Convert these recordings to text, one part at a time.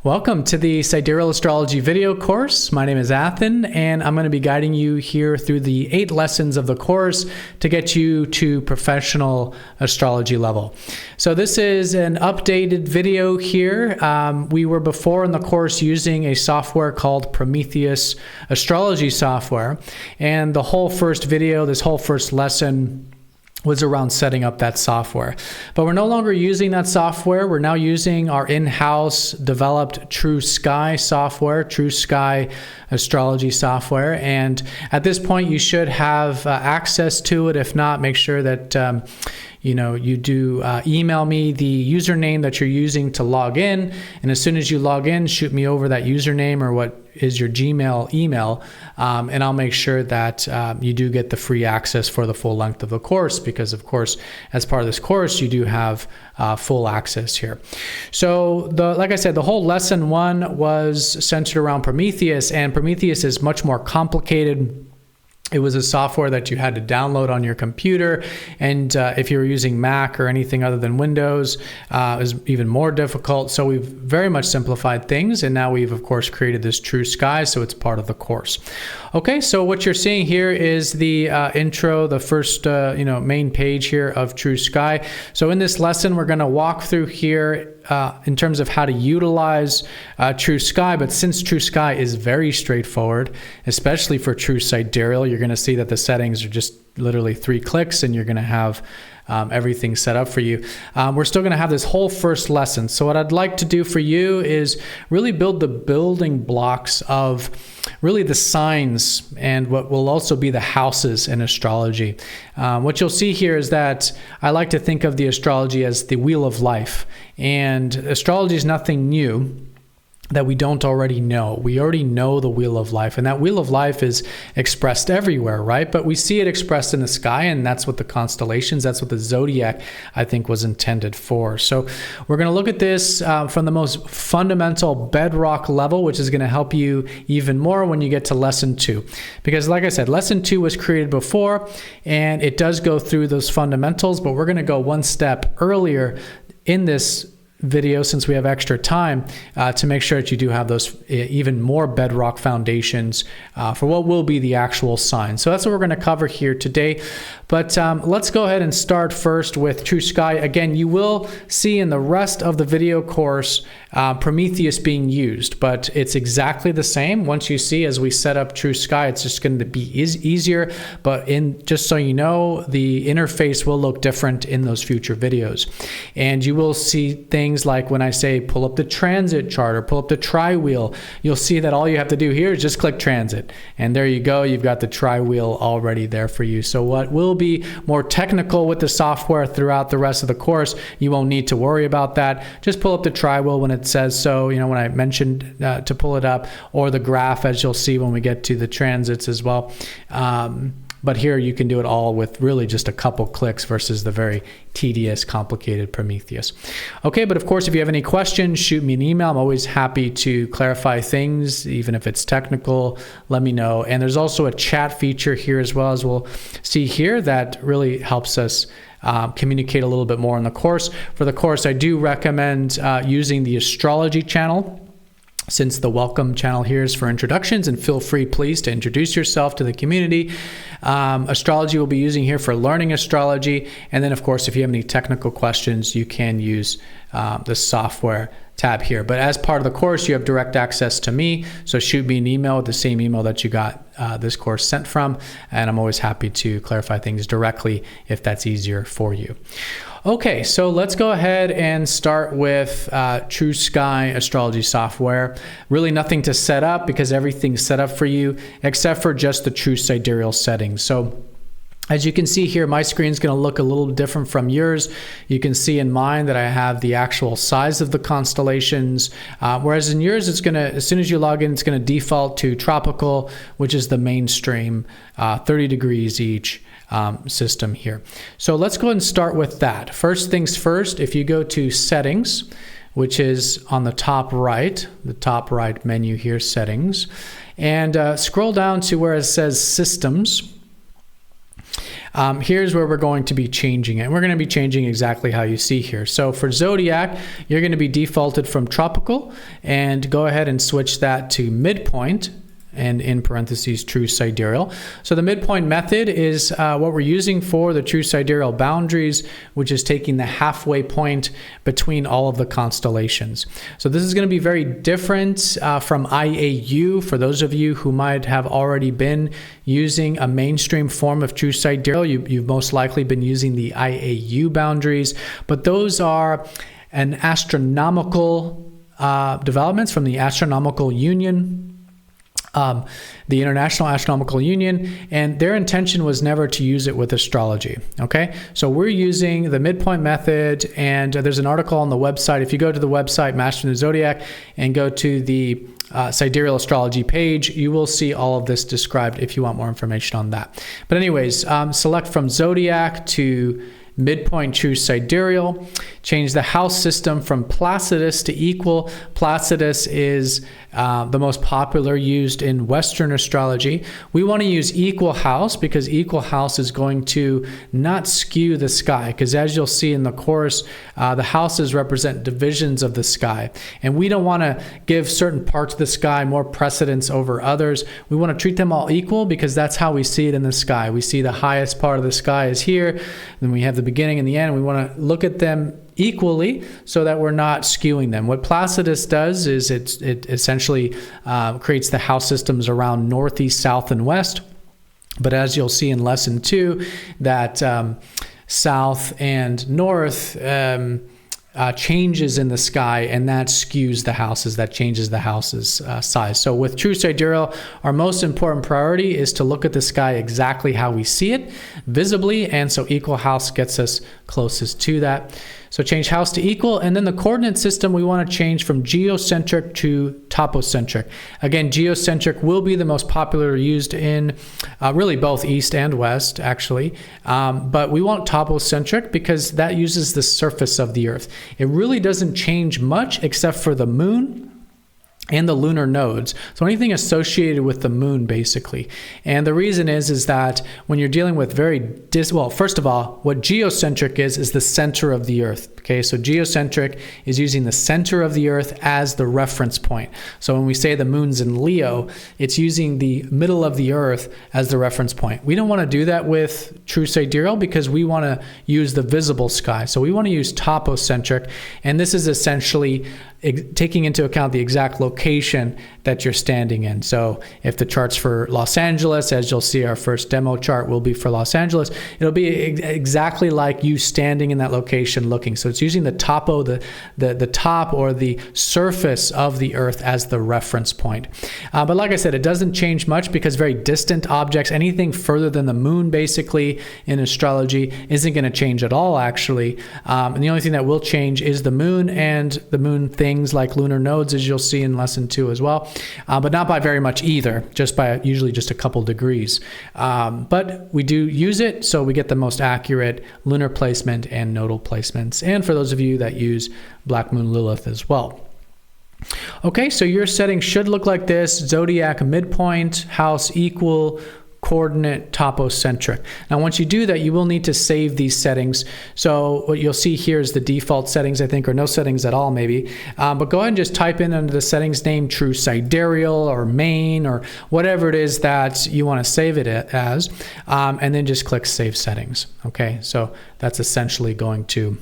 Welcome to the Sidereal Astrology video course. My name is Athen, and I'm going to be guiding you here through the 8 lessons of the course to get you to professional astrology level. So this is an updated video here. We were before in the course using a software called Prometheus Astrology software, and the whole first video, this whole first lesson was around setting up that software. But we're no longer using that software. We're now using our in-house developed True Sky software, True Sky Astrology software. And at this point, you should have access to it. If not, make sure that you do email me the username that you're using to log in. And as soon as you log in, shoot me over that username or what is your Gmail email, and I'll make sure that you do get the free access for the full length of the course, because of course, as part of this course, you do have full access here. So like I said, the whole lesson 1 was centered around Prometheus, and Prometheus is much more complicated. It was a software that you had to download on your computer, and if you were using Mac or anything other than Windows, it was even more difficult. So we've very much simplified things, and now we've of course created this True Sky, so it's part of the course. Okay, so what you're seeing here is the intro, the first main page here of True Sky. So in this lesson, we're going to walk through here in terms of how to utilize True Sky. But since True Sky is very straightforward, especially for True Sidereal, you're going to see that the settings are just literally 3 clicks and you're going to have everything set up for you. We're still going to have this whole first lesson. So what I'd like to do for you is really build the building blocks of really the signs and what will also be the houses in astrology. What you'll see here is that I like to think of the astrology as the wheel of life, and astrology is nothing new that we don't already know. We already know the wheel of life, and that wheel of life is expressed everywhere, right? But we see it expressed in the sky, and that's what the constellations, that's what the Zodiac, I think, was intended for. So we're going to look at this from the most fundamental bedrock level, which is going to help you even more when you get to lesson 2. Because like I said, lesson 2 was created before, and it does go through those fundamentals, but we're going to go one step earlier in this video, since we have extra time, to make sure that you do have those even more bedrock foundations for what will be the actual sign. So that's what we're going to cover here today. But let's go ahead and start first with True Sky. Again, you will see in the rest of the video course Prometheus being used, but it's exactly the same. Once you see, as we set up True Sky, it's just going to be easier. But just so you know, the interface will look different in those future videos. And you will see things like when I say pull up the transit chart or pull up the tri-wheel, you'll see that all you have to do here is just click transit. And there you go, you've got the tri-wheel already there for you. So what will be more technical with the software throughout the rest of the course, you won't need to worry about that. Just pull up the tri-wheel when it says so, when I mentioned to pull it up, or the graph, as you'll see when we get to the transits as well. But here you can do it all with really just a couple clicks versus the very tedious, complicated Prometheus. Okay, but of course, if you have any questions, shoot me an email. I'm always happy to clarify things, even if it's technical, let me know. And there's also a chat feature here as well, as we'll see here, that really helps us communicate a little bit more in the course. For the course, I do recommend using the astrology channel, since the welcome channel here is for introductions, and feel free, please, to introduce yourself to the community. Astrology will be using here for learning astrology. And then, of course, if you have any technical questions, you can use the software tab here. But as part of the course, you have direct access to me. So shoot me an email with the same email that you got this course sent from. And I'm always happy to clarify things directly if that's easier for you. Okay, so let's go ahead and start with True Sky Astrology software. Really nothing to set up, because everything's set up for you except for just the True Sidereal settings. So as you can see here, my screen is going to look a little different from yours. You can see in mine that I have the actual size of the constellations, whereas in yours, it's going to, as soon as you log in, it's going to default to tropical, which is the mainstream, 30 degrees each. System here. So let's go ahead and start with that. First things first, if you go to settings, which is on the top right menu here, settings, and scroll down to where it says systems. Here's where we're going to be changing it. We're going to be changing exactly how you see here. So for Zodiac, you're going to be defaulted from tropical, and go ahead and switch that to midpoint, and in parentheses true sidereal. So the midpoint method is what we're using for the true sidereal boundaries, which is taking the halfway point between all of the constellations. So this is going to be very different from IAU. For those of you who might have already been using a mainstream form of true sidereal, you've most likely been using the IAU boundaries, but those are an astronomical developments from the Astronomical Union, the International Astronomical Union, and their intention was never to use it with astrology. Okay, so we're using the midpoint method, and there's an article on the website. If you go to the website Mastering the Zodiac and go to the Sidereal Astrology page, you will see all of this described if you want more information on that. But anyways, select from Zodiac to midpoint true sidereal. Change the house system from Placidus to equal. Placidus is the most popular used in Western astrology. We want to use equal house because equal house is going to not skew the sky, because as you'll see in the course, the houses represent divisions of the sky, and we don't want to give certain parts of the sky more precedence over others. We want to treat them all equal because that's how we see it in the sky. We see the highest part of the sky is here, then we have the beginning and the end. We want to look at them equally so that we're not skewing them. What Placidus does is it essentially creates the house systems around northeast, south, and west. But as you'll see in lesson 2, that south and north changes in the sky, and that skews the houses, that changes the house's size. So with true sidereal, our most important priority is to look at the sky exactly how we see it visibly, and so equal house gets us closest to that. So change house to equal, and then the coordinate system we want to change from geocentric to topocentric. Again, geocentric will be the most popular used in really both east and west, actually. But we want topocentric because that uses the surface of the Earth. It really doesn't change much except for the moon and the lunar nodes. So anything associated with the moon, basically. And the reason is that when you're dealing with well, first of all, what geocentric is the center of the Earth. Okay, so geocentric is using the center of the Earth as the reference point. So when we say the moon's in Leo, it's using the middle of the Earth as the reference point. We don't want to do that with true sidereal because we want to use the visible sky. So we want to use topocentric, and this is essentially taking into account the exact location that you're standing in. So if the chart's for Los Angeles, as you'll see, our first demo chart will be for Los Angeles, it'll be exactly like you standing in that location looking. So it's using the topo, the top or the surface of the Earth as the reference point. But like I said, it doesn't change much because very distant objects, anything further than the moon basically in astrology, isn't going to change at all actually. And the only thing that will change is the moon, and the moon things like lunar nodes, as you'll see in lesson 2 as well, but not by very much either, just by usually just a couple degrees. But we do use it so we get the most accurate lunar placement and nodal placements, and for those of you that use Black Moon Lilith as well. Okay, so your settings should look like this: Zodiac midpoint, house equal, coordinate topocentric. Now once you do that, you will need to save these settings. So what you'll see here is the default settings, I think, or no settings at all maybe. But go ahead and just type in under the settings name true sidereal or main or whatever it is that you want to save it as, and then just click save settings. Okay, so that's essentially going to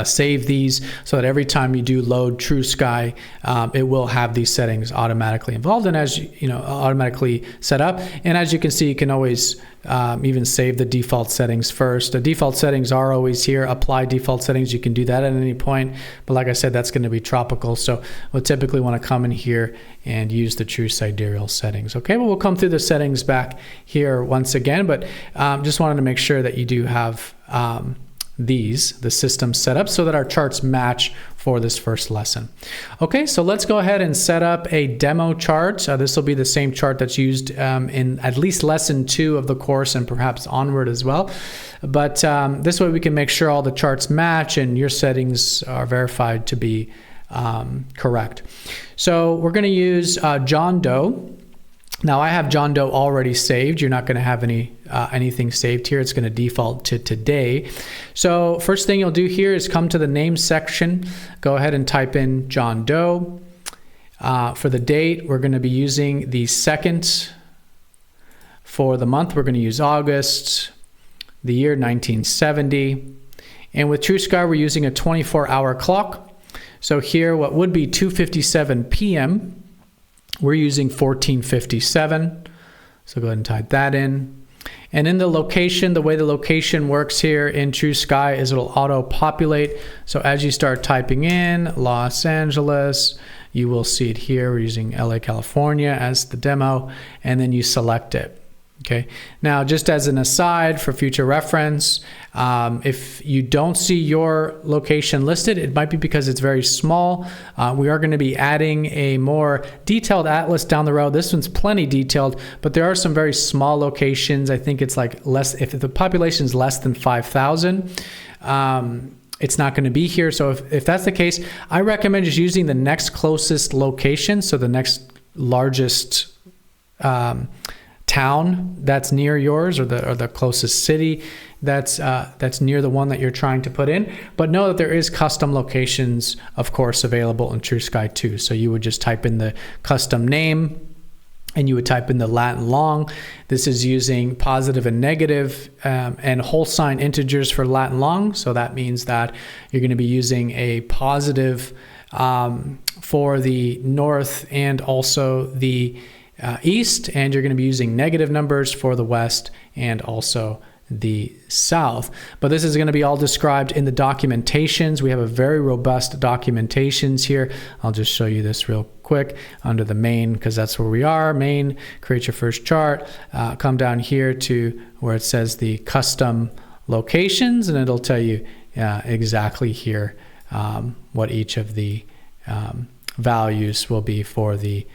save these so that every time you do load True Sky, it will have these settings automatically involved and automatically set up. And as you can see, you can always even save the default settings first. The default settings are always here. Apply default settings. You can do that at any point. But like I said, that's going to be tropical. So we'll typically want to come in here and use the true sidereal settings. Okay, well, we'll come through the settings back here once again, but just wanted to make sure that you do have the system set up so that our charts match for this first lesson. Okay, so let's go ahead and set up a demo chart. This will be the same chart that's used in at least lesson 2 of the course and perhaps onward as well. But this way we can make sure all the charts match and your settings are verified to be correct. So we're going to use John Doe. Now I have John Doe already saved. You're not going to have anything saved here. It's going to default to today. So first thing you'll do here is come to the name section. Go ahead and type in John Doe. For the date, we're going to be using the 2nd. For the month, we're going to use August. The year 1970. And with TrueSky, we're using a 24-hour clock. So here, what would be 2:57 p.m., we're using 14:57. So go ahead and type that in. And in the location, the way the location works here in TrueSky is it'll auto-populate. So as you start typing in Los Angeles, you will see it here. We're using LA, California as the demo, and then you select it. Okay. Now, just as an aside for future reference, if you don't see your location listed, it might be because it's very small. We are going to be adding a more detailed atlas down the road. This one's plenty detailed, but there are some very small locations. I think it's like less, if the population is less than 5,000, it's not going to be here. So if that's the case, I recommend just using the next closest location. So the next largest town that's near yours, or the closest city that's near the one that you're trying to put in. But know that there is custom locations, of course, available in TrueSky too. So you would just type in the custom name, and you would type in the Latin long. This is using positive and negative and whole sign integers for Latin long. So that means that you're going to be using a positive for the north and also the east, and you're going to be using negative numbers for the west and also the south. But this is going to be all described in the documentations. We have a very robust documentations here. I'll just show you this real quick under the main, because that's where we are. Main, create your first chart. Come down here to where it says the custom locations, and it'll tell you exactly here what each of the values will be for the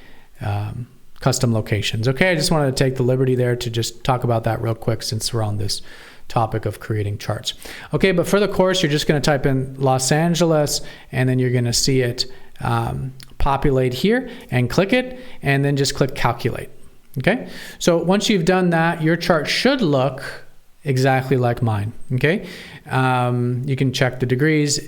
custom locations. Okay, I just wanted to take the liberty there to just talk about that real quick since we're on this topic of creating charts. Okay, but for the course, you're just going to type in Los Angeles, and then you're going to see it populate here, and click it, and then just click calculate. Okay, so once you've done that, your chart should look exactly like mine. Okay, you can check the degrees,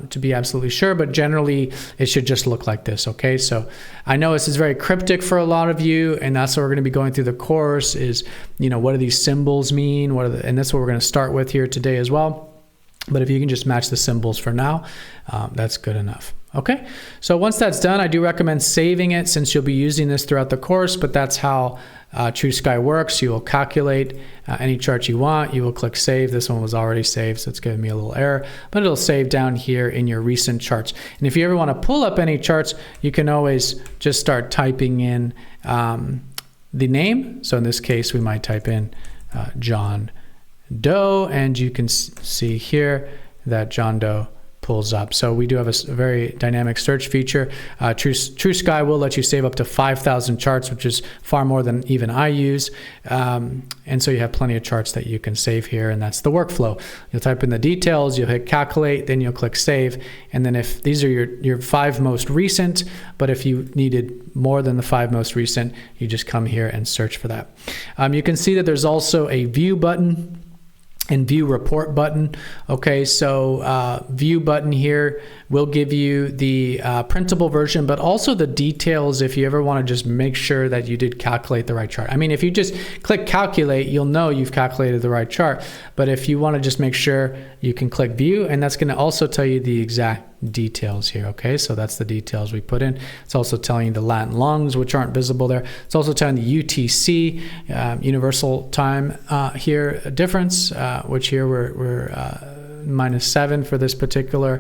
to be absolutely sure, but generally it should just look like this. Okay, so I know this is very cryptic for a lot of you, and that's what we're going to be going through the course is, what do these symbols mean? And that's what we're going to start with here today as well. But if you can just match the symbols for now, that's good enough. Okay, so once that's done, I do recommend saving it since you'll be using this throughout the course, but that's how TrueSky works. You will calculate any chart you want. You will click save. This one was already saved, so it's giving me a little error, but it'll save down here in your recent charts. And if you ever want to pull up any charts, you can always just start typing in the name. So in this case, we might type in John Doe, and you can see here that John Doe pulls up. So we do have a very dynamic search feature. TrueSky will let you save up to 5,000 charts, which is far more than even I use. And so you have plenty of charts that you can save here, and that's the workflow. You'll type in the details, you'll hit calculate, then you'll click save. And then if these are your 5 most recent, but if you needed more than the 5 most recent, you just come here and search for that. You can see that there's also a view button and view report button. Okay, so view button here will give you the printable version, but also the details if you ever want to just make sure that you did calculate the right chart. I mean, if you just click calculate, you'll know you've calculated the right chart. But if you want to just make sure, you can click view, and that's going to also tell you the exact details here. Okay, so that's the details we put in. It's also telling you the Latin longs, which aren't visible there. It's also telling the UTC, universal time here difference, which here we're -7 for this particular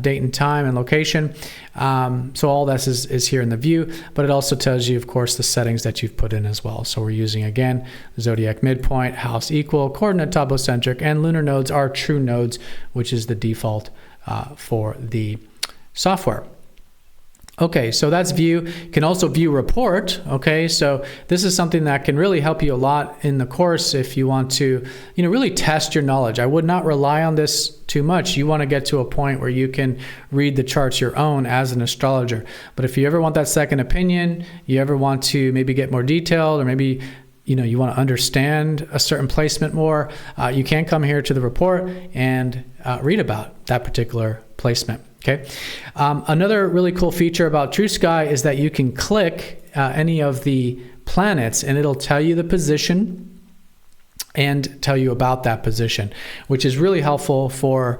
date and time and location. So all this is here in the view, but it also tells you, of course, the settings that you've put in as well. So we're using, again, zodiac midpoint, house equal, coordinate topocentric, and lunar nodes are true nodes, which is the default for the software. Okay, so that's view. You can also view report. Okay, so this is something that can really help you a lot in the course if you want to, really test your knowledge. I would not rely on this too much. You want to get to a point where you can read the charts your own as an astrologer. But if you ever want that second opinion, you ever want to maybe get more detailed, or maybe you want to understand a certain placement more, you can come here to the report and read about that particular placement. Okay. Another really cool feature about True Sky is that you can click any of the planets and it'll tell you the position and tell you about that position, which is really helpful for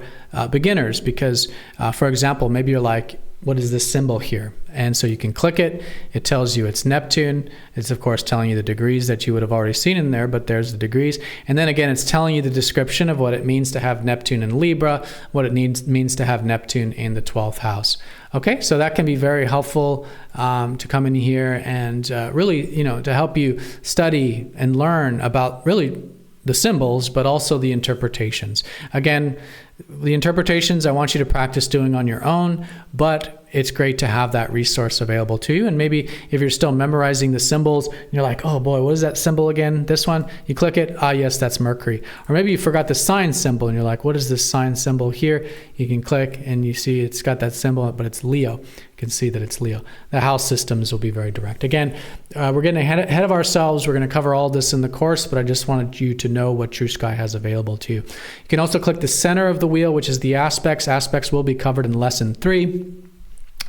beginners because, for example, maybe you're like, what is this symbol here? And so you can click it. It tells you it's Neptune. It's, of course, telling you the degrees that you would have already seen in there, but there's the degrees. And then again, it's telling you the description of what it means to have Neptune in Libra, what it means to have Neptune in the 12th house. Okay, so that can be very helpful to come in here and really, to help you study and learn about really the symbols, but also the interpretations. Again, the interpretations I want you to practice doing on your own, but it's great to have that resource available to you. And maybe if you're still memorizing the symbols, you're like, oh boy, what is that symbol again? This one? You click it, yes, that's Mercury. Or maybe you forgot the sign symbol and you're like, what is this sign symbol here? You can click and you see it's got that symbol, but it's Leo. You can see that it's Leo. The house systems will be very direct. Again, we're getting ahead of ourselves. We're going to cover all this in the course, but I just wanted you to know what True Sky has available to you. You can also click the center of the wheel, which is the aspects. Aspects will be covered in lesson 3.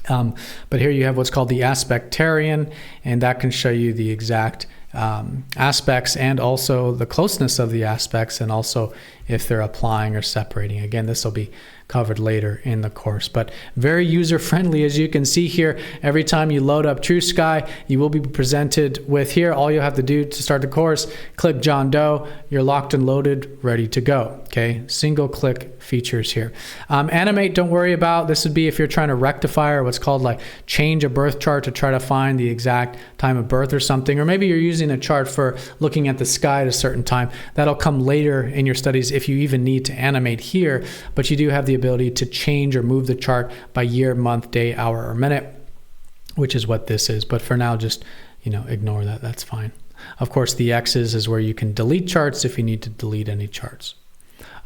But here you have what's called the aspectarian, and that can show you the exact aspects and also the closeness of the aspects, and also if they're applying or separating. Again, this will be covered later in the course, but very user-friendly. As you can see here, every time you load up True Sky, you will be presented with here. All you have to do to start the course, click John Doe, you're locked and loaded, ready to go. Okay, single click features here. Animate, don't worry about. This would be if you're trying to rectify or what's called like change a birth chart to try to find the exact time of birth or something, or maybe you're using a chart for looking at the sky at a certain time. That'll come later in your studies if you even need to animate here, but you do have the ability to change or move the chart by year, month, day, hour, or minute, which is what this is. But for now, just ignore that. That's fine. Of course, the X's is where you can delete charts if you need to delete any charts.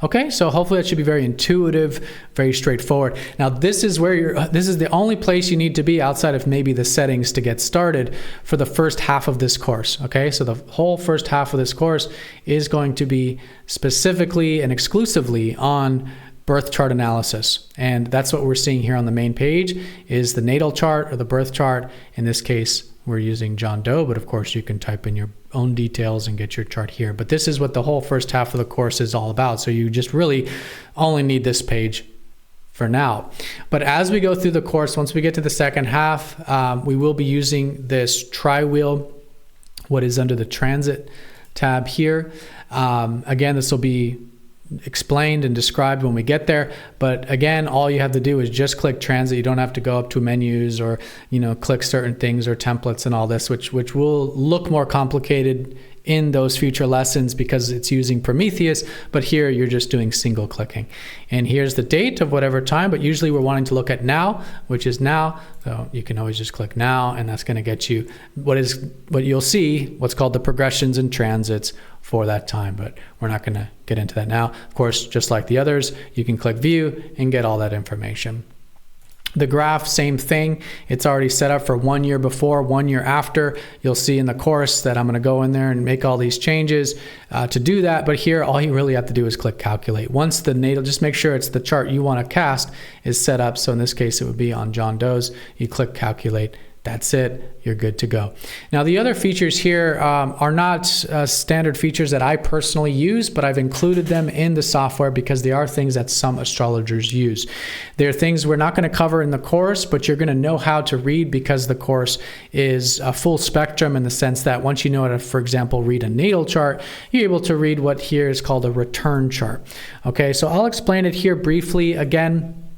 Okay, so hopefully that should be very intuitive, very straightforward. Now, this is the only place you need to be outside of maybe the settings to get started for the first half of this course. Okay, so the whole first half of this course is going to be specifically and exclusively on birth chart analysis. And that's what we're seeing here on the main page is the natal chart or the birth chart. In this case, we're using John Doe, but of course you can type in your own details and get your chart here. But this is what the whole first half of the course is all about. So you just really only need this page for now. But as we go through the course, once we get to the second half, we will be using this tri-wheel, what is under the transit tab here. Again, this will be explained and described when we get there, but again, all you have to do is just click transit. You don't have to go up to menus or click certain things or templates and all this, which will look more complicated in those future lessons because it's using Prometheus, but here you're just doing single clicking. And here's the date of whatever time, but usually we're wanting to look at now, which is now. So you can always just click now, and that's going to get you what you'll see, what's called the progressions and transits for that time, but we're not going to get into that now. Of course, just like the others, you can click view and get all that information. The graph, same thing. It's already set up for 1 year before, 1 year after. You'll see in the course that I'm going to go in there and make all these changes to do that. But here, all you really have to do is click calculate. Once the natal, just make sure it's the chart you want to cast is set up. So in this case, it would be on John Doe's. You click calculate. That's it. You're good to go. Now, the other features here are not standard features that I personally use, but I've included them in the software because they are things that some astrologers use. They're things we're not going to cover in the course, but you're going to know how to read because the course is a full spectrum in the sense that once you know how to, for example, read a natal chart, you're able to read what here is called a return chart. Okay, so I'll explain it here briefly. Again,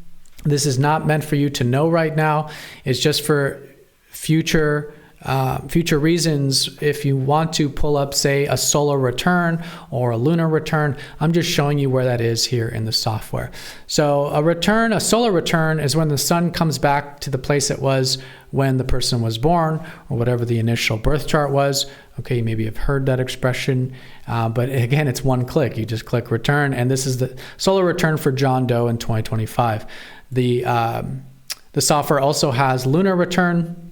this is not meant for you to know right now. It's just for future future reasons, if you want to pull up, say, a solar return or a lunar return, I'm just showing you where that is here in the software. So a solar return is when the sun comes back to the place it was when the person was born, or whatever the initial birth chart was. Okay, maybe you've heard that expression, but again, it's one click. You just click return, and this is the solar return for John Doe in 2025. The software also has lunar return,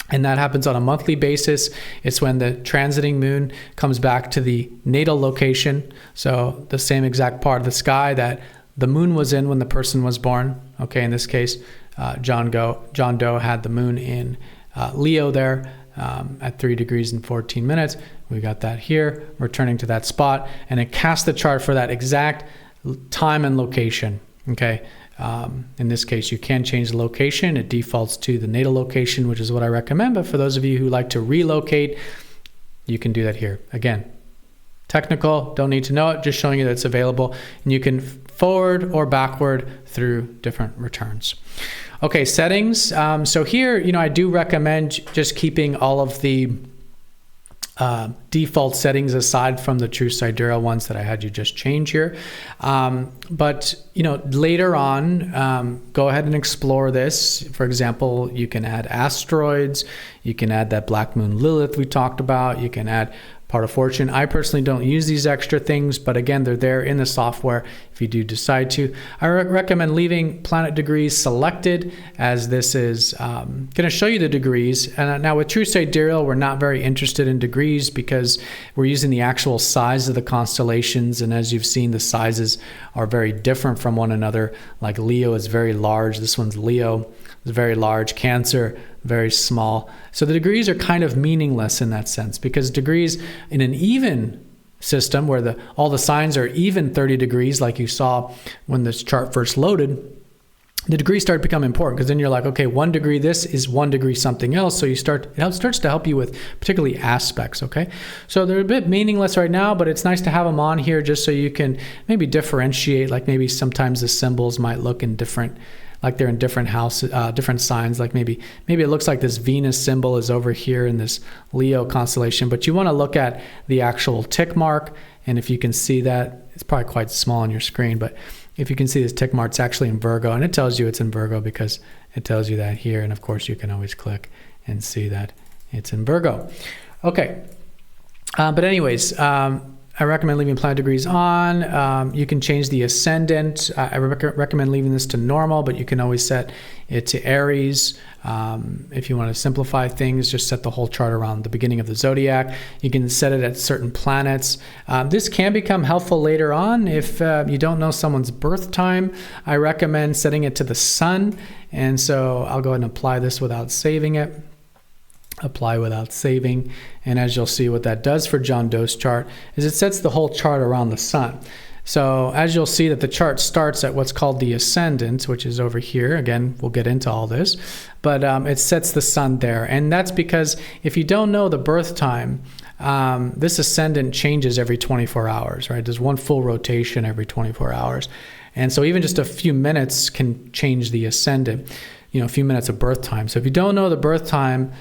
and that happens on a monthly basis. It's when the transiting moon comes back to the natal location, so the same exact part of the sky that the moon was in when the person was born. Okay, in this case, John Doe had the moon in Leo there at 3 degrees and 14 minutes. We got that here, returning to that spot, and it casts the chart for that exact time and location. Okay. In this case, you can change the location. It defaults to the natal location, which is what I recommend. But for those of you who like to relocate, you can do that here. Again, technical, don't need to know it, just showing you that it's available. And you can forward or backward through different returns. Okay, settings. So here, I do recommend just keeping all of the default settings aside from the true sidereal ones that I had you just change here. But later on, go ahead and explore this. For example, you can add asteroids, you can add that black moon Lilith we talked about, you can add part of fortune. I personally don't use these extra things, but again, they're there in the software if you do decide to. I recommend leaving planet degrees selected, as this is going to show you the degrees. And now with True Sidereal, we're not very interested in degrees because we're using the actual size of the constellations. And as you've seen, the sizes are very different from one another. Like Leo is very large. This one's Leo. It's very large. Cancer, very small. So the degrees are kind of meaningless in that sense, because degrees in an even system where all the signs are even 30 degrees, like you saw when this chart first loaded, the degrees start to become important, because then you're like, okay, 1 degree this is 1 degree something else. So it starts to help you with particularly aspects, okay? So they're a bit meaningless right now, but it's nice to have them on here just so you can maybe differentiate. Like maybe sometimes the symbols might look in different, like they're in different houses, different signs. Like maybe it looks like this Venus symbol is over here in this Leo constellation, but you want to look at the actual tick mark. And if you can see that, it's probably quite small on your screen, but if you can see this tick mark, it's actually in Virgo, and it tells you it's in Virgo because it tells you that here. And of course, you can always click and see that it's in Virgo. Okay, but anyways, I recommend leaving planet degrees on. You can change the ascendant. I recommend leaving this to normal, but you can always set it to Aries. If you want to simplify things, just set the whole chart around the beginning of the zodiac. You can set it at certain planets. This can become helpful later on if you don't know someone's birth time. I recommend setting it to the sun. And so I'll go ahead and apply this without saving it. Apply without saving. And as you'll see, what that does for John Doe's chart is it sets the whole chart around the sun. So as you'll see that the chart starts at what's called the ascendant, which is over here. Again, we'll get into all this, but it sets the sun there. And that's because if you don't know the birth time, this ascendant changes every 24 hours, right? There's one full rotation every 24 hours. And so even just a few minutes can change the ascendant. A few minutes of birth time. So if you don't know the birth time,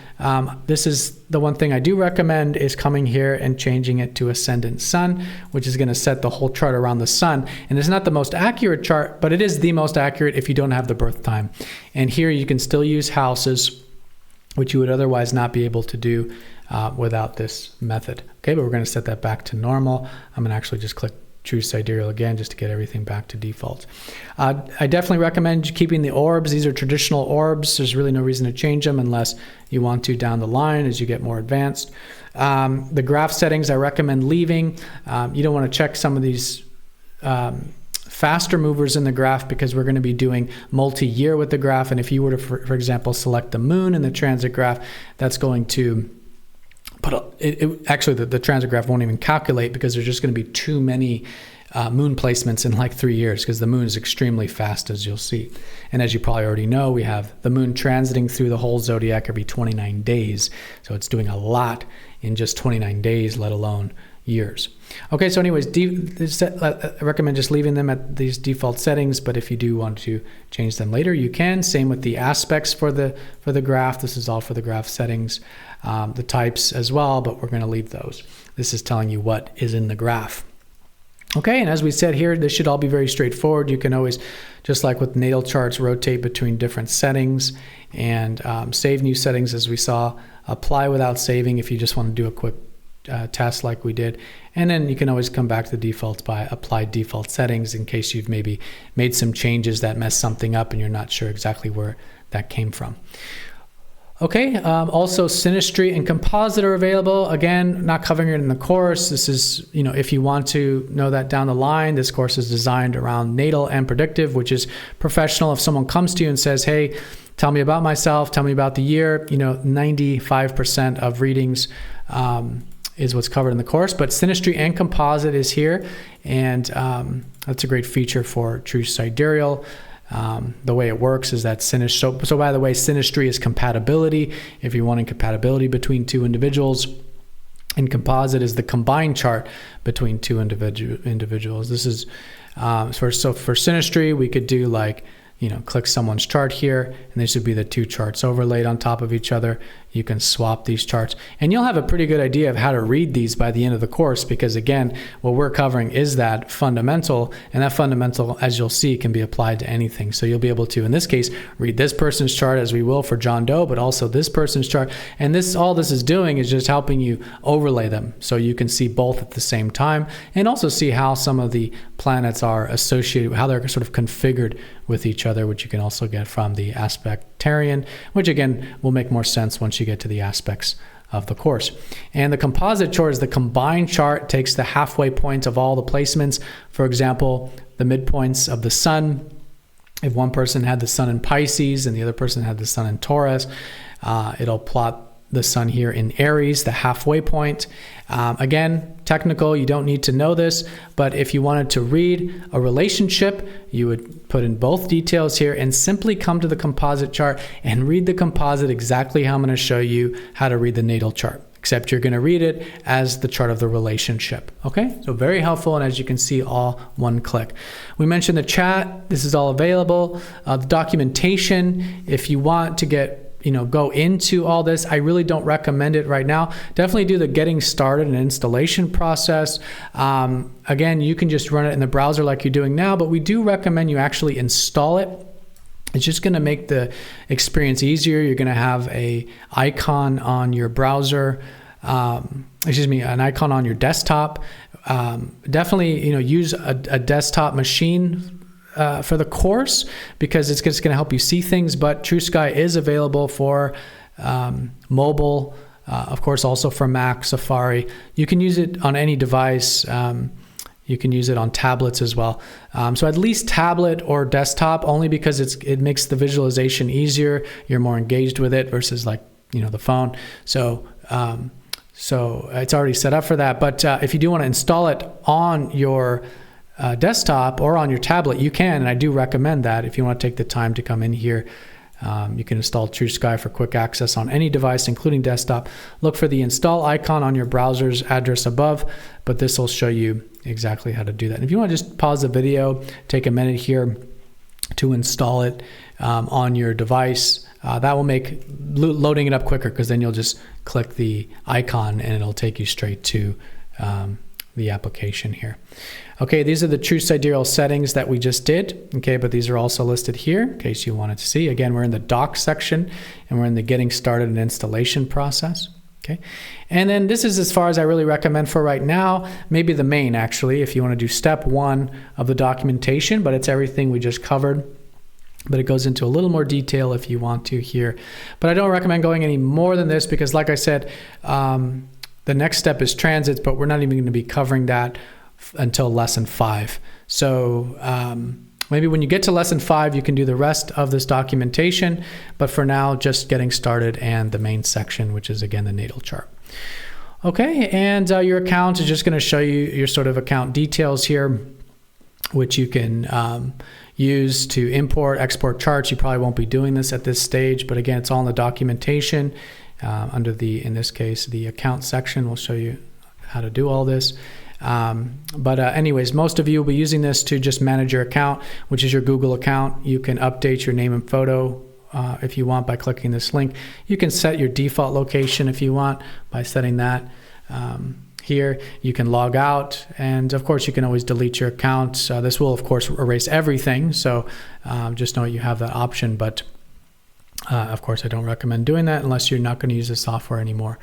this is the one thing I do recommend, is coming here and changing it to ascendant sun, which is going to set the whole chart around the sun. And it's not the most accurate chart, but it is the most accurate if you don't have the birth time. And here you can still use houses, which you would otherwise not be able to do without this method. Okay, but we're going to set that back to normal. I'm going to actually just click True Sidereal again just to get everything back to default. I definitely recommend keeping the orbs. These are traditional orbs. There's really no reason to change them unless you want to down the line as you get more advanced. The graph settings I recommend leaving. You don't want to check some of these faster movers in the graph because we're going to be doing multi-year with the graph. And if you were to, for example, select the moon in the transit graph, that's going to actually the transit graph won't even calculate because there's just going to be too many moon placements in like 3 years because the moon is extremely fast, as you'll see. And as you probably already know, we have the moon transiting through the whole zodiac every 29 days. So it's doing a lot in just 29 days, let alone, years. Okay, so anyways, I recommend just leaving them at these default settings, but if you do want to change them later, you can. Same with the aspects for the graph. This is all for the graph settings, the types as well, but we're going to leave those. This is telling you what is in the graph. Okay, and as we said here, this should all be very straightforward. You can always, just like with natal charts, rotate between different settings and save new settings as we saw, apply without saving if you just want to do a quick test like we did, and then you can always come back to the defaults by apply default settings in case you've maybe made some changes that mess something up and you're not sure exactly where that came from. Okay, also synastry and composite are available. Again, not covering it in the course. This is, if you want to know that down the line, this course is designed around natal and predictive, which is professional. If someone comes to you and says, hey, tell me about myself, tell me about the year, 95% of readings is what's covered in the course, but synastry and composite is here, and that's a great feature for true sidereal. The way it works is that synastry, so by the way, synastry is compatibility, if you're wanting compatibility between two individuals, and composite is the combined chart between two individuals. This is, for synastry, we could do like, click someone's chart here, and this would be the two charts overlaid on top of each other. You can swap these charts, and you'll have a pretty good idea of how to read these by the end of the course, because again, what we're covering is that fundamental, and that fundamental, as you'll see, can be applied to anything. So you'll be able to, in this case, read this person's chart as we will for John Doe, but also this person's chart, and all this is doing is just helping you overlay them so you can see both at the same time, and also see how some of the planets are associated, how they're sort of configured with each other, which you can also get from the aspectarian, which again will make more sense once you get to the aspects of the course. And the composite chart is the combined chart, takes the halfway point of all the placements. For example, the midpoints of the sun. If one person had the sun in Pisces and the other person had the sun in Taurus, it'll plot the sun here in Aries, the halfway point. Again, technical, you don't need to know this, but if you wanted to read a relationship, you would put in both details here and simply come to the composite chart and read the composite exactly how I'm going to show you how to read the natal chart, except you're going to read it as the chart of the relationship. Okay, so very helpful, and as you can see, all one click. We mentioned the chat. This is all available. The documentation, if you want to get go into all this, I really don't recommend it right now. Definitely do the getting started and installation process. Again, you can just run it in the browser like you're doing now, but we do recommend you actually install it. It's just going to make the experience easier. You're going to have an icon on your browser, an icon on your desktop. Definitely, use a desktop machine for the course, because it's just going to help you see things, but True Sky is available for mobile, of course, also for Mac, Safari. You can use it on any device. You can use it on tablets as well. So at least tablet or desktop, only because it makes the visualization easier. You're more engaged with it versus like, the phone. So it's already set up for that. But if you do want to install it on your desktop or on your tablet, you can, and I do recommend that. If you want to take the time to come in here, you can install True Sky for quick access on any device, including desktop. Look for the install icon on your browser's address above, but this will show you exactly how to do that. And if you want to just pause the video, take a minute here to install it on your device, that will make loading it up quicker, because then you'll just click the icon and it'll take you straight to the application here. Okay, these are the true sidereal settings that we just did. Okay, but these are also listed here in case you wanted to see. Again, we're in the doc section and we're in the getting started and installation process. Okay, and then this is as far as I really recommend for right now. Maybe the main, actually, if you want to do step 1 of the documentation, but it's everything we just covered. But it goes into a little more detail if you want to here. But I don't recommend going any more than this, because like I said, the next step is transits, but we're not even going to be covering that until lesson 5. So maybe when you get to lesson 5, you can do the rest of this documentation. But for now, just getting started and the main section, which is again the natal chart. Okay, and your account is just going to show you your sort of account details here, which you can use to import, export charts. You probably won't be doing this at this stage, but again, it's all in the documentation. Under the, in this case, the account section will show you how to do all this. Anyways, most of you will be using this to just manage your account, which is your Google account. You can update your name and photo if you want by clicking this link. You can set your default location if you want by setting that here. You can log out, and of course you can always delete your account. This will of course erase everything, so just know you have that option, but of course I don't recommend doing that unless you're not going to use the software anymore.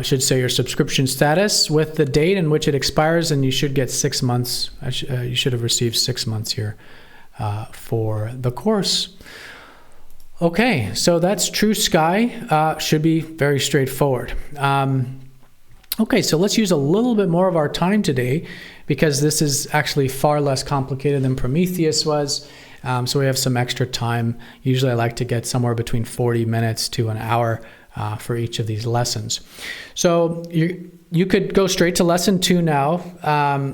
Should say your subscription status with the date in which it expires, and you should get 6 months. You should have received 6 months here for the course. Okay, so that's True Sky. Should be very straightforward. Okay, so let's use a little bit more of our time today, because this is actually far less complicated than Prometheus was. So we have some extra time. Usually I like to get somewhere between 40 minutes to an hour for each of these lessons. So you could go straight to lesson 2 now.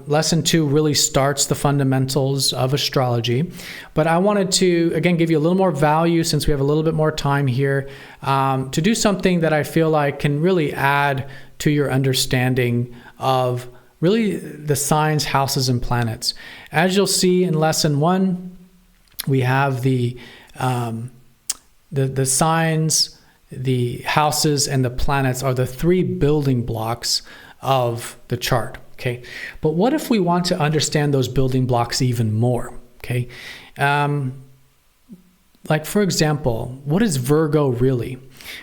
Lesson 2 really starts the fundamentals of astrology, but I wanted to again give you a little more value, since we have a little bit more time here, to do something that I feel like can really add to your understanding of really the signs, houses, and planets. As you'll see in lesson 1, we have the signs, the houses, and the planets are the 3 building blocks of the chart. Okay, but what if we want to understand those building blocks even more? Okay, like for example, what is Virgo really?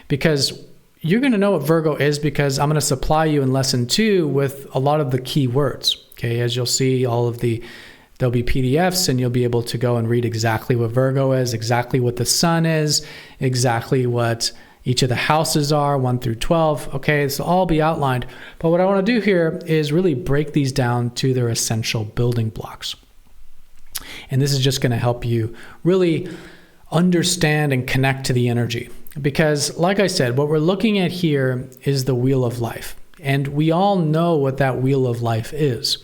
Because you're going to know what Virgo is, because I'm going to supply you in lesson 2 with a lot of the key words. Okay, as you'll see, there'll be PDFs, and you'll be able to go and read exactly what Virgo is, exactly what the sun is, exactly what each of the houses are, 1 through 12. Okay, this will all be outlined. But what I want to do here is really break these down to their essential building blocks. And this is just going to help you really understand and connect to the energy. Because like I said, what we're looking at here is the wheel of life. And we all know what that wheel of life is.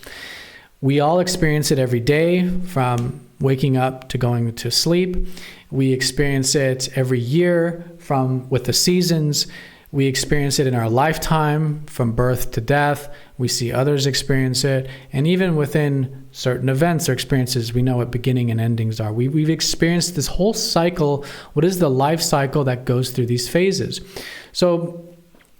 We all experience it every day, from waking up to going to sleep. We experience it every year with the seasons. We experience it in our lifetime, from birth to death. We see others experience it. And even within certain events or experiences, we know what beginning and endings are. We've experienced this whole cycle. What is the life cycle that goes through these phases? So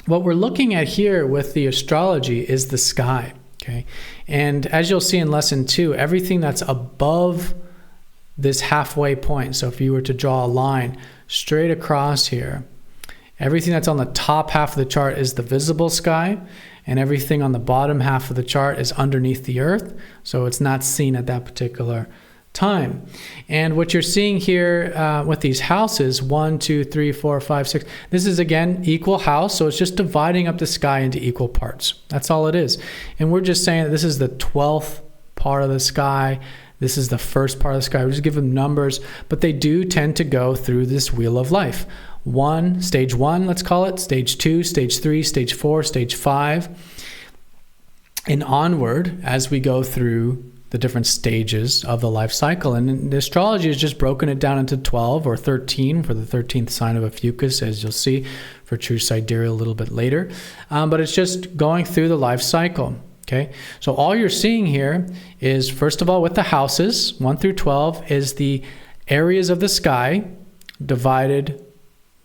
what we're looking at here with the astrology is the sky. Okay, and as you'll see in lesson 2, everything that's above this halfway point, so if you were to draw a line straight across here, everything that's on the top half of the chart is the visible sky, and everything on the bottom half of the chart is underneath the earth, so it's not seen at that particular time. And what you're seeing here with these houses, 1, 2, 3, 4, 5, 6, this is again equal house, so it's just dividing up the sky into equal parts. That's all it is. And we're just saying that this is the 12th part of the sky, this is the first part of the sky. We just give them numbers, but they do tend to go through this wheel of life. Stage 1, let's call it, stage 2, stage 3, stage 4, stage 5, and onward as we go through the different stages of the life cycle. And the astrology has just broken it down into 12 or 13 for the 13th sign of Ophiuchus, as you'll see for True Sidereal a little bit later. But it's just going through the life cycle. Okay, so all you're seeing here is, first of all, with the houses, 1 through 12, is the areas of the sky divided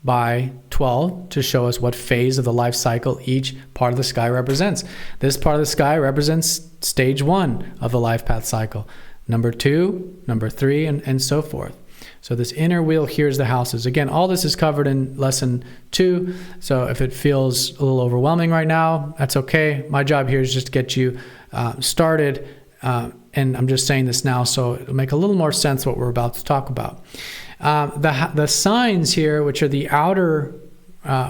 by 12 to show us what phase of the life cycle each part of the sky represents. This part of the sky represents stage 1 of the life path cycle, number 2, number 3, and so forth. So this inner wheel here is the houses. Again, all this is covered in lesson 2. So if it feels a little overwhelming right now, that's okay. My job here is just to get you started. And I'm just saying this now so it'll make a little more sense what we're about to talk about. The signs here, which are the outer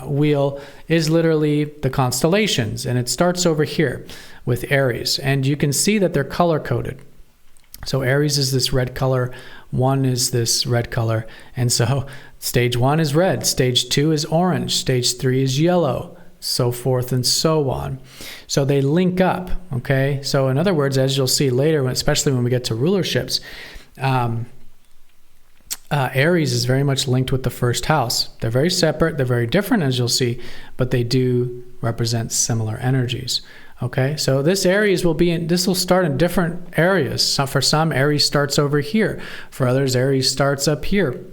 wheel, is literally the constellations. And it starts over here with Aries. And you can see that they're color-coded. So Aries is this red color, 1 is this red color, and so stage 1 is red, stage 2 is orange, stage 3 is yellow, so forth and so on. So they link up, okay? So in other words, as you'll see later, especially when we get to rulerships, Aries is very much linked with the first house. They're very separate, they're very different, as you'll see, but they do represent similar energies. Okay, so this Aries this will start in different areas. So for some, Aries starts over here. For others, Aries starts up here.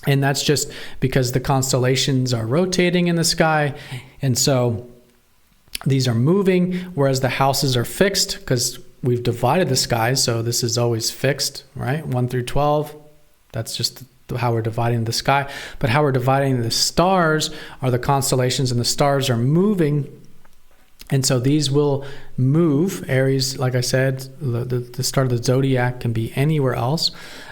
And that's just because the constellations are rotating in the sky. And so these are moving, whereas the houses are fixed because we've divided the skies. So this is always fixed, right? 1 through 12. That's just how we're dividing the sky. But how we're dividing the stars are the constellations, and the stars are moving. And so these will move. Aries, like I said, the start of the zodiac can be anywhere else.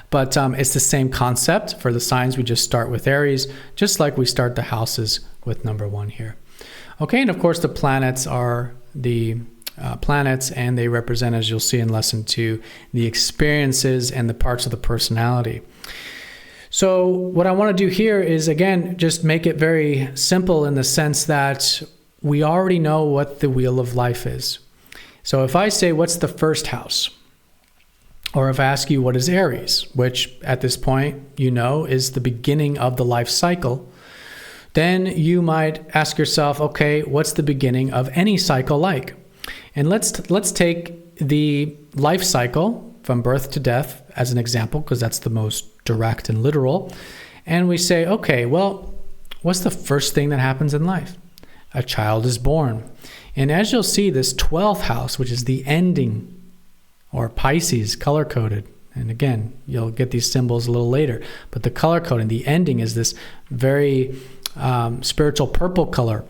But it's the same concept. For the signs, we just start with Aries, just like we start the houses with number 1 here. Okay, and of course the planets are the planets, and they represent, as you'll see in lesson 2, the experiences and the parts of the personality. So what I want to do here is, again, just make it very simple in the sense that we already know what the wheel of life is. So if I say, what's the first house? Or if I ask you, what is Aries? Which at this point, you know, is the beginning of the life cycle. Then you might ask yourself, okay, what's the beginning of any cycle like? And let's take the life cycle from birth to death as an example, because that's the most direct and literal. And we say, okay, well, what's the first thing that happens in life? A child is born. And as you'll see, this 12th house, which is the ending, or Pisces, color-coded. And again, you'll get these symbols a little later. But the color coding, the ending, is this very spiritual purple color.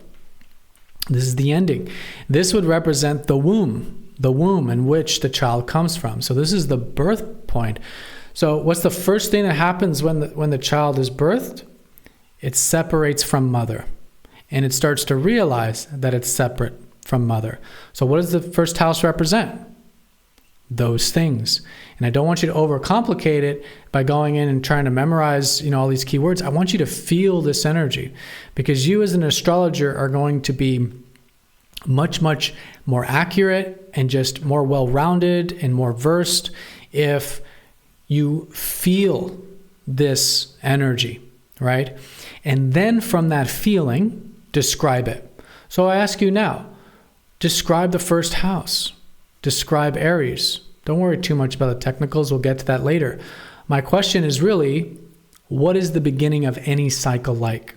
This is the ending. This would represent the womb in which the child comes from. So this is the birth point. So what's the first thing that happens when the child is birthed? It separates from mother. And it starts to realize that it's separate from mother. So what does the first house represent? Those things. And I don't want you to overcomplicate it by going in and trying to memorize, all these keywords. I want you to feel this energy, because you as an astrologer are going to be much, much more accurate and just more well-rounded and more versed if you feel this energy, right? And then from that feeling, describe it. So I ask you now, describe the first house. Describe Aries. Don't worry too much about the technicals. We'll get to that later. My question is really, what is the beginning of any cycle like?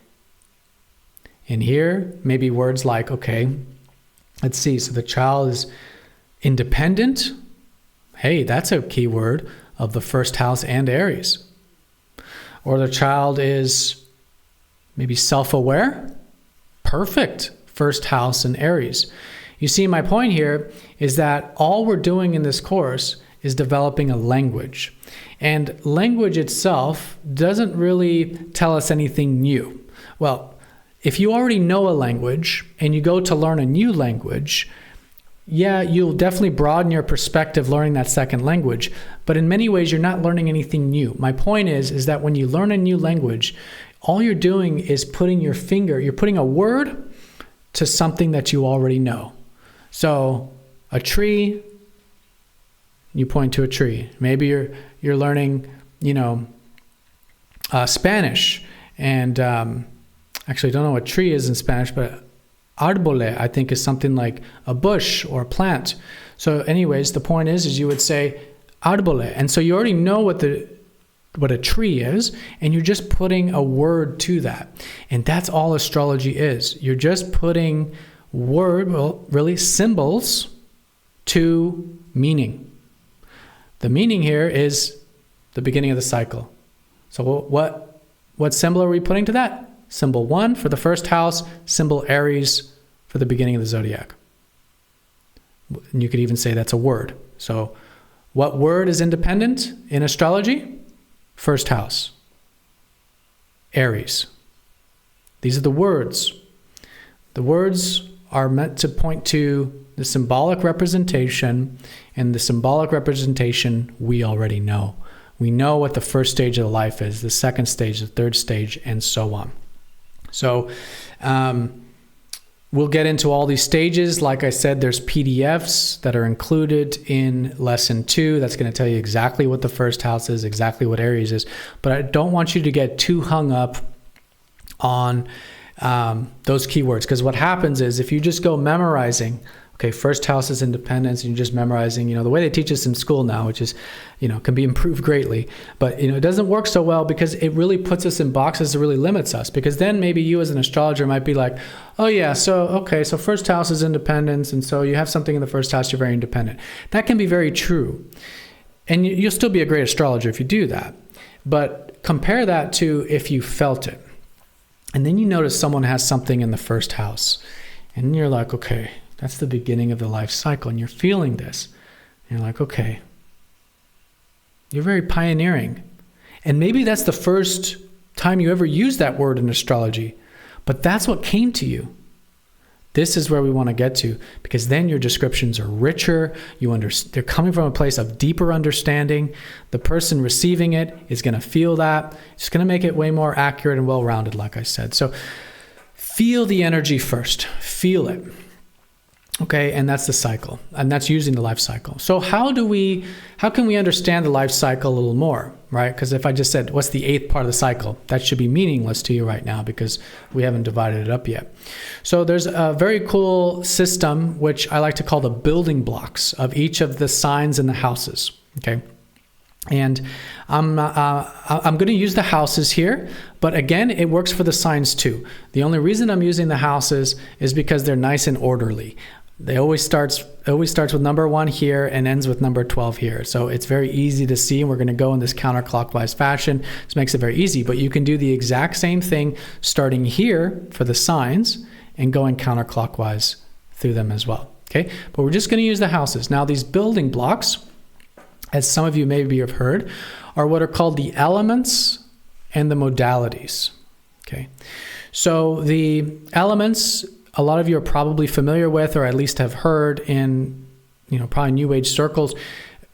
And here, maybe words like, okay, let's see. So the child is independent. Hey, that's a key word of the first house and Aries. Or the child is maybe self-aware. Perfect. First house and Aries. You see, my point here is that all we're doing in this course is developing a language. And language itself doesn't really tell us anything new. Well, if you already know a language and you go to learn a new language, yeah, you'll definitely broaden your perspective learning that second language. But in many ways, you're not learning anything new. My point is that when you learn a new language, all you're doing is you're putting a word to something that you already know. So a tree, you point to a tree. Maybe you're learning, Spanish, and actually I don't know what tree is in Spanish, but árbol, I think, is something like a bush or a plant. So anyways, the point is you would say árbol, and so you already know what a tree is, and you're just putting a word to that. And that's all astrology is. You're just putting really symbols to meaning. The meaning here is the beginning of the cycle. So what symbol are we putting to that? Symbol 1 for the first house, symbol Aries for the beginning of the zodiac. And you could even say that's a word. So what word is independent in astrology? First house. Aries. These are the words. The words are meant to point to the symbolic representation, and the symbolic representation we already know. We know what the first stage of the life is, the second stage, the third stage, and so on. So we'll get into all these stages. Like I said, there's PDFs that are included in lesson 2. That's going to tell you exactly what the first house is, exactly what Aries is. But I don't want you to get too hung up on those keywords, because what happens is if you just go memorizing Okay, first house is independence, and you're just memorizing, the way they teach us in school now, which is, can be improved greatly. But, it doesn't work so well because it really puts us in boxes. It really limits us, because then maybe you as an astrologer might be like, oh yeah, so first house is independence. And so you have something in the first house, you're very independent. That can be very true. And you'll still be a great astrologer if you do that. But compare that to if you felt it. And then you notice someone has something in the first house. And you're like, okay, that's the beginning of the life cycle. And you're feeling this. And you're like, okay, you're very pioneering. And maybe that's the first time you ever used that word in astrology. But that's what came to you. This is where we want to get to, because then your descriptions are richer. They're coming from a place of deeper understanding. The person receiving it is going to feel that. It's going to make it way more accurate and well-rounded, like I said. So feel the energy first. Feel it. Okay, and that's the cycle, and that's using the life cycle. So how can we understand the life cycle a little more, right? Because if I just said, what's the 8th part of the cycle? That should be meaningless to you right now because we haven't divided it up yet. So there's a very cool system, which I like to call the building blocks of each of the signs in the houses, okay? And I'm going to use the houses here, but again, it works for the signs too. The only reason I'm using the houses is because they're nice and orderly. It always starts with number 1 here and ends with number 12 here. So it's very easy to see, and we're going to go in this counterclockwise fashion. This makes it very easy, but you can do the exact same thing starting here for the signs and going counterclockwise through them as well. Okay, but we're just going to use the houses. Now these building blocks, as some of you maybe have heard, are what are called the elements and the modalities. Okay, so the elements, a lot of you are probably familiar with, or at least have heard in, probably New Age circles,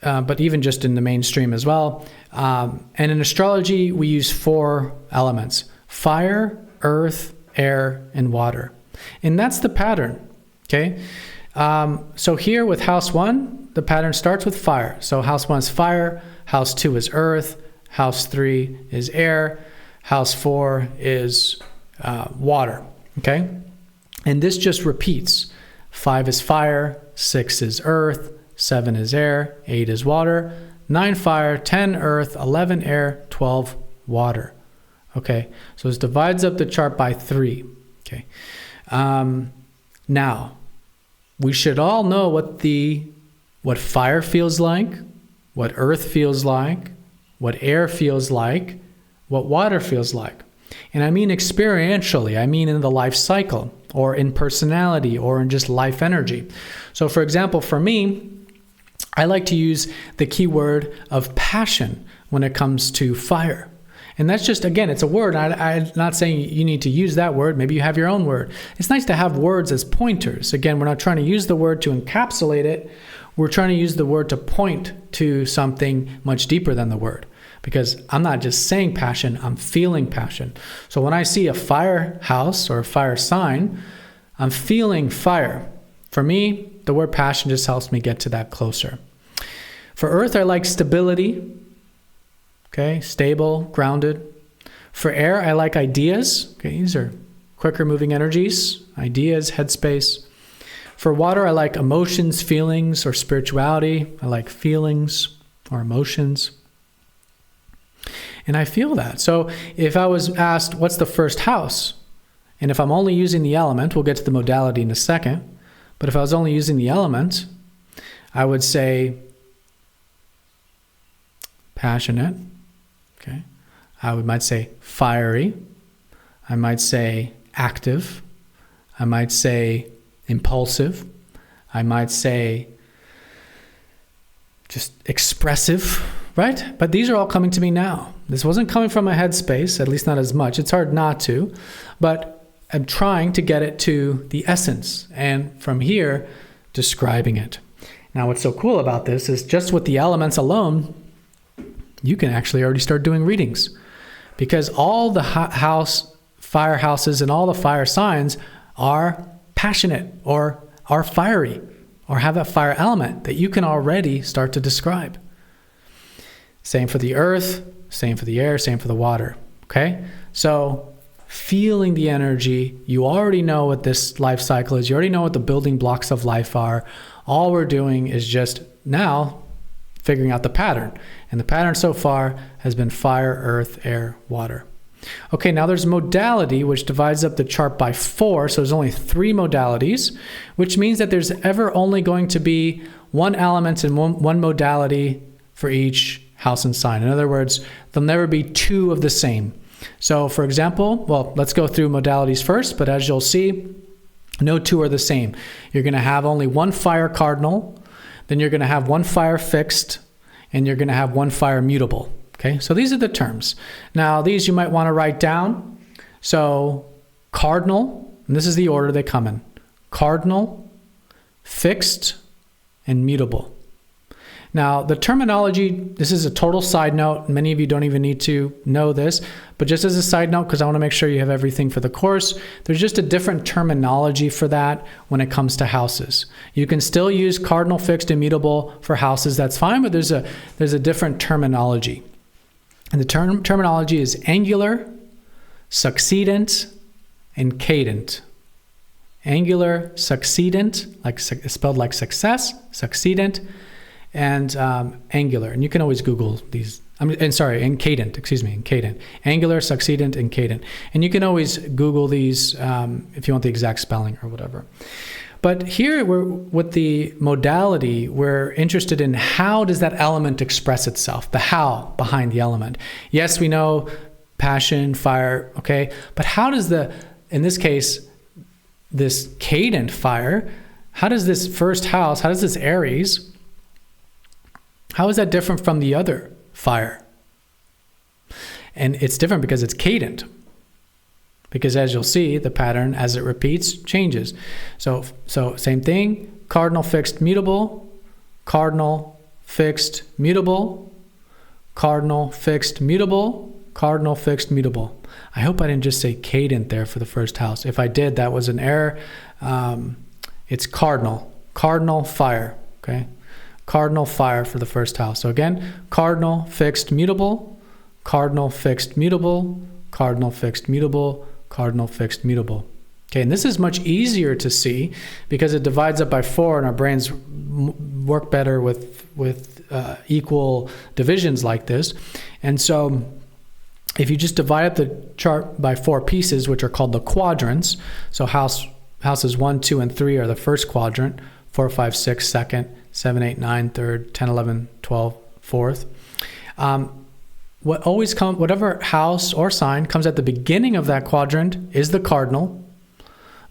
but even just in the mainstream as well. And in astrology, we use 4 elements: fire, earth, air, and water. And that's the pattern, okay? So here with house 1, the pattern starts with fire. So house 1 is fire, house 2 is earth, house 3 is air, house 4 is water, okay? And this just repeats. 5 is fire, 6 is earth, 7 is air, 8 is water, 9 fire, 10 earth, 11 air, 12 water. Okay, so this divides up the chart by 3. Okay, now we should all know what fire feels like, what earth feels like, what air feels like, what water feels like. And I mean experientially, I mean in the life cycle, or in personality, or in just life energy. So for example, for me, I like to use the keyword of passion when it comes to fire. And that's just, again, it's a word. I'm not saying you need to use that word. Maybe you have your own word. It's nice to have words as pointers. Again, we're not trying to use the word to encapsulate it. We're trying to use the word to point to something much deeper than the word. Because I'm not just saying passion, I'm feeling passion. So when I see a fire house or a fire sign, I'm feeling fire. For me, the word passion just helps me get to that closer. For earth, I like stability. Okay, stable, grounded. For air, I like ideas. Okay, these are quicker moving energies, ideas, headspace. For water, I like emotions, feelings, or spirituality. I like feelings or emotions. And I feel that. So if I was asked, what's the first house? And if I'm only using the element, we'll get to the modality in a second. But if I was only using the element, I would say passionate. Okay. I might say fiery. I might say active. I might say impulsive. I might say just expressive, right? But these are all coming to me now. This wasn't coming from my headspace, at least not as much. It's hard not to, but I'm trying to get it to the essence, and from here, describing it. Now, what's so cool about this is just with the elements alone, you can actually already start doing readings, because all the fire houses and all the fire signs are passionate or are fiery or have that fire element that you can already start to describe. Same for the earth, same for the air, same for the water. Okay? So feeling the energy. You already know what this life cycle is. You already know what the building blocks of life are. All we're doing is just now figuring out the pattern. And the pattern so far has been fire, earth, air, water. Okay, now there's modality, which divides up the chart by 4. So there's only 3 modalities, which means that there's ever only going to be one element and one modality for each house and sign. In other words, there'll never be 2 of the same. So for example, well, let's go through modalities first, but as you'll see, no 2 are the same. You're going to have only 1 fire cardinal, then you're going to have 1 fire fixed, and you're going to have 1 fire mutable. Okay, so these are the terms. Now, these you might want to write down. So cardinal, and this is the order they come in. Cardinal, fixed, and mutable. Now, the terminology, this is a total side note. Many of you don't even need to know this, but just as a side note, because I want to make sure you have everything for the course, there's just a different terminology for that when it comes to houses. You can still use cardinal, fixed, and mutable for houses, that's fine, but there's a different terminology. And the terminology is angular, succeedent, and cadent. Angular, succeedent, like spelled like success, succeedent, and angular. And you can always Google these. And cadent, and cadent. Angular, succeedent, and cadent. And you can always Google these if you want the exact spelling or whatever. But here, with the modality, we're interested in how does that element express itself, the how behind the element. Yes, we know passion, fire, okay, but how does in this case, this cadent fire, how does this first house, how does this Aries, how is that different from the other fire? And it's different because it's cadent. Because as you'll see, the pattern, as it repeats, changes. So same thing, cardinal, fixed, mutable, cardinal, fixed, mutable, cardinal, fixed, mutable, cardinal, fixed, mutable. I hope I didn't just say cadent there for the first house. If I did, that was an error. It's cardinal, fire, okay? Cardinal, fire for the first house. So again, cardinal, fixed, mutable, cardinal, fixed, mutable, cardinal, fixed, mutable, cardinal, fixed, mutable. Okay, and this is much easier to see because it divides up by 4 and our brains work better with equal divisions like this. And so if you just divide up the chart by 4 pieces, which are called the quadrants, so houses 1, 2, and 3 are the first quadrant, 4, 5, 6, second, 7, 8, 9, third, 10, 11, 12, fourth. Whatever house or sign comes at the beginning of that quadrant is the cardinal.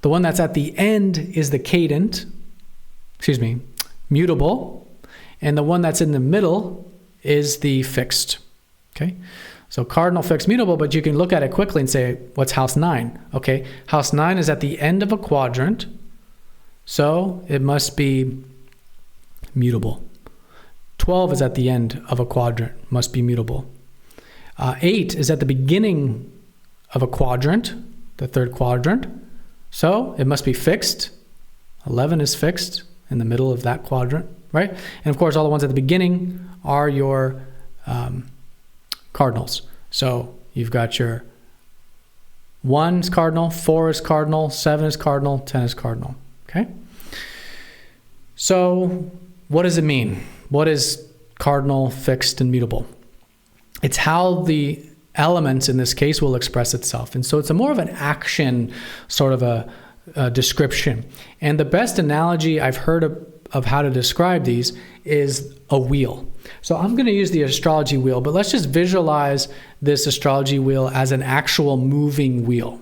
The one that's at the end is the cadent, mutable. And the one that's in the middle is the fixed, okay? So cardinal, fixed, mutable, but you can look at it quickly and say, what's house 9? Okay, house 9 is at the end of a quadrant, so it must be mutable. 12 is at the end of a quadrant, must be mutable. 8 is at the beginning of a quadrant, the third quadrant, so it must be fixed. 11 is fixed in the middle of that quadrant, right? And of course, all the ones at the beginning are your cardinals. So you've got your 1 is cardinal, 4 is cardinal, 7 is cardinal, 10 is cardinal, okay? So what does it mean? What is cardinal, fixed, and mutable? It's how the elements in this case will express itself. And so it's more of an action sort of a description. And the best analogy I've heard of how to describe these is a wheel. So I'm going to use the astrology wheel, but let's just visualize this astrology wheel as an actual moving wheel